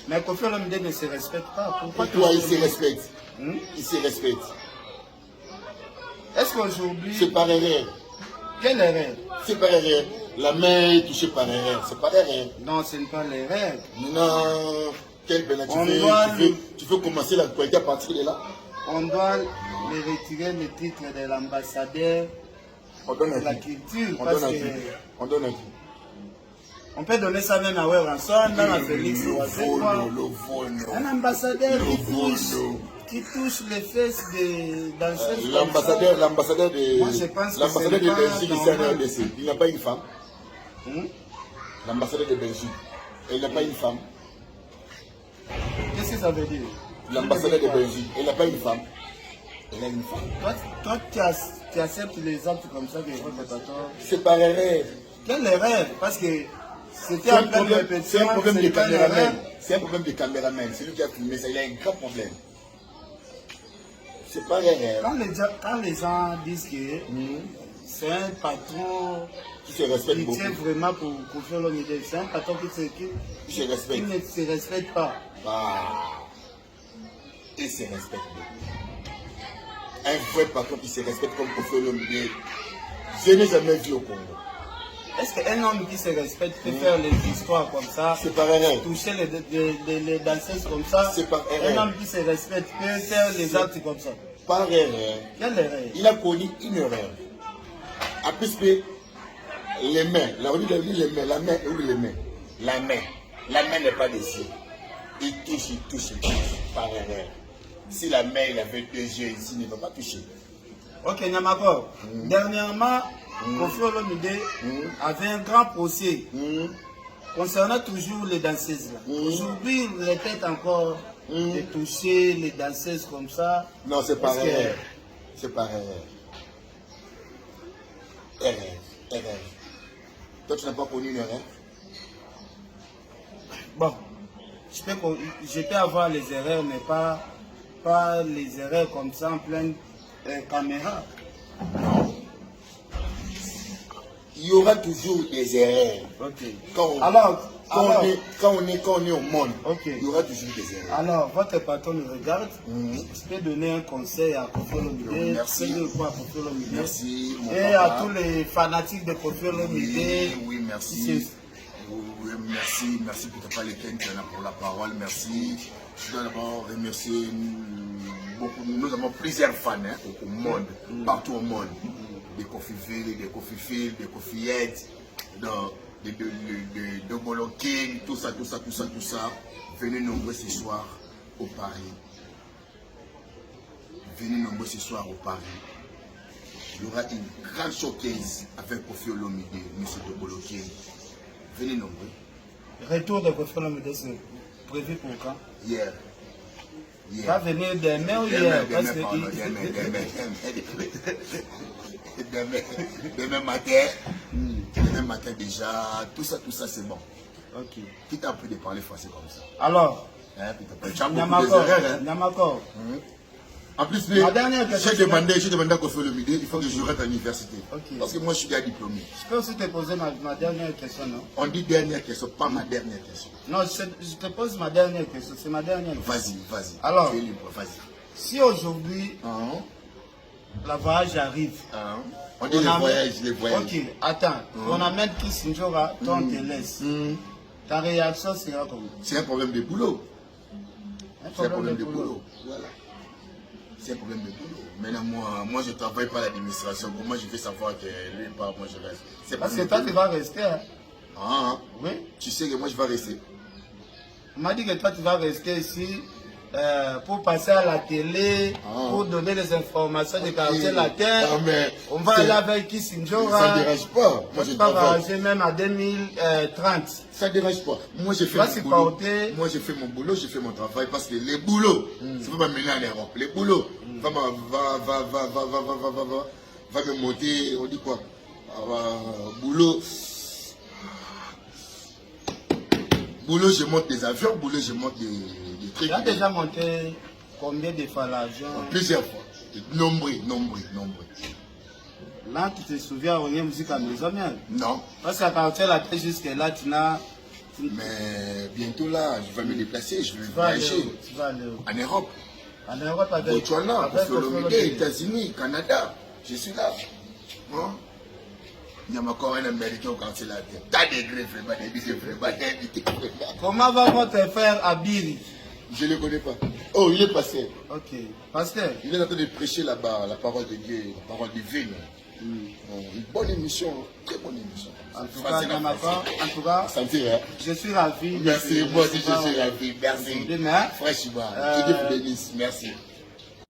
Mais Kofi Olomide ne se respecte pas. Pourquoi il se respecte? Il se respecte. Est-ce qu'aujourd'hui... C'est par erreur. Quelle erreur? C'est par erreur. La main est touchée par erreur. C'est pas l'erreur. Non, ce n'est pas l'erreur. Non. Quel bénéfice tu veux commencer la qualité à partir de là? On doit lui retirer le titre de l'ambassadeur de la culture. On donne à qui? On peut donner ça même à Weranson, dans la Félix. Un ambassadeur qui touche les fesses des danseuses. L'ambassadeur de Belgique ici en RDC, il n'a pas une femme. L'ambassadeur de Belgique, il n'a pas une femme. Qu'est-ce que ça veut dire? L'ambassadeur de Belgique, il n'a pas une femme. Il a une femme. Toi tu acceptes les actes comme ça des représentants? C'est par erreur. Quelle erreur? Parce que c'était un problème de caméraman. C'est un problème de caméraman. C'est lui qui a filmé ça. Il a un grand problème. C'est pas erreur. Quand les gens disent que c'est un patron qui se respecte qui beaucoup. tient vraiment pour Kofi Olomide, c'est un patron qui ne se respecte pas. Il se respecte beaucoup. Un vrai patron qui se respecte comme Kofi Olomide, je n'ai jamais vu au Congo. Est-ce qu'un homme qui se respecte peut faire les histoires comme ça? C'est par erreur. Toucher les danseuses comme ça? C'est par erreur. Un homme qui se respecte peut faire les actes comme ça? Par erreur. Quelle erreur? Il a connu une erreur. À plus que les mains, la main n'est pas dessus. Il touche par erreur. Si la main il avait 2 yeux ici, il ne va pas toucher. Ok, Nyamakor. Dernièrement, Kofi Olomide avait un grand procès concernant toujours les danseuses. Aujourd'hui, il répète encore de toucher les danseuses comme ça. Non, c'est par erreur. C'est par erreur. Erreur. Toi, tu n'as pas connu une erreur? Bon, je peux avoir les erreurs, mais pas les erreurs comme ça en pleine caméra. Il y aura toujours des erreurs. Quand on est au monde, il y aura toujours des erreurs. Alors, votre patron nous regarde. Je peux donner un conseil à Kofi Olomide. Merci. Merci. Et à tous les fanatiques de Kofi Olomide. Oui, merci. Merci pour ta parole pour la parole. Merci. Je dois d'abord remercier beaucoup. Nous avons plusieurs fans au monde, partout au monde. Des Kofifil, des Kofifil, des Kofiettes, de Bolo King, tout ça. Venez nombreux ce soir au Paris. Il y aura une grande showcase avec Kofi Olomide, M. de Bolo King. Venez nombreux. Retour de Kofi Olomide, c'est prévu pour quand? Hier. Va venir demain ou hier? Demain matin déjà, tout ça c'est bon. Ok. Qui t'a appris de parler français comme ça? Alors, Nyamakor. En plus, j'ai demandé à Kofi Olomide, il faut que je rentre à l'université. Parce que moi je suis déjà diplômé. Je peux aussi te poser ma dernière question, non? On dit dernière question, pas ma dernière question. Non, je te pose ma dernière question, c'est ma dernière question. Vas-y. Alors, tu es libre, vas-y. Si aujourd'hui, la voyage arrive, on dit les voyages. Ok, attends, on amène Kissinjora, toi on te laisse. Ta réaction sera comment? C'est un problème de boulot. C'est un problème de boulot. Voilà. C'est un problème de boulot. Maintenant, moi je ne travaille pas à l'administration. Comment je vais savoir que lui part, moi je reste? Parce que toi, tu vas rester. Oui. Tu sais que moi je vais rester. On m'a dit que toi, tu vas rester ici pour passer à la télé, pour donner les informations de quartier latin. On va aller avec Kissinjora. Ça ne dérange pas. Moi, je vais voyager même à 2030. Ça ne dérange pas. Moi, j'ai fait mon boulot. Moi, j'ai fait mon boulot, j'ai fait mon travail parce que les boulots, ça va m'amener en Europe. Les boulots, va me monter, on dit quoi? Boulot, je monte des avions, boulot, je monte des trucs. Tu as déjà monté combien de fois l'avion? Plusieurs fois. Nombreux. Là, tu te souviens, on y a musique à maison, bien? Non. Parce qu'à partir de la tête jusqu'à là, tu n'as Mais bientôt là, je vais me déplacer, je vais Tu vas aller voyager où? Tu vas aller où? en Europe. En Europe avec Botswana, avec Koffi Olomide, États-Unis, Canada. Je suis là. Hein? Il y a encore un Américain au quartier là. T'as des degrés, vraiment, des degrés. Comment va votre frère Abiri? Je ne le connais pas. Oh, il est passé. Ok. Pasteur. Il est en train de prêcher là-bas la parole de Dieu, la parole divine. Une bonne émission, très bonne émission. En tout cas, en tout cas, je suis ravi. Merci, moi aussi je suis ravi. Merci. Demain. Fraîchement. Que Dieu vous bénisse. Merci.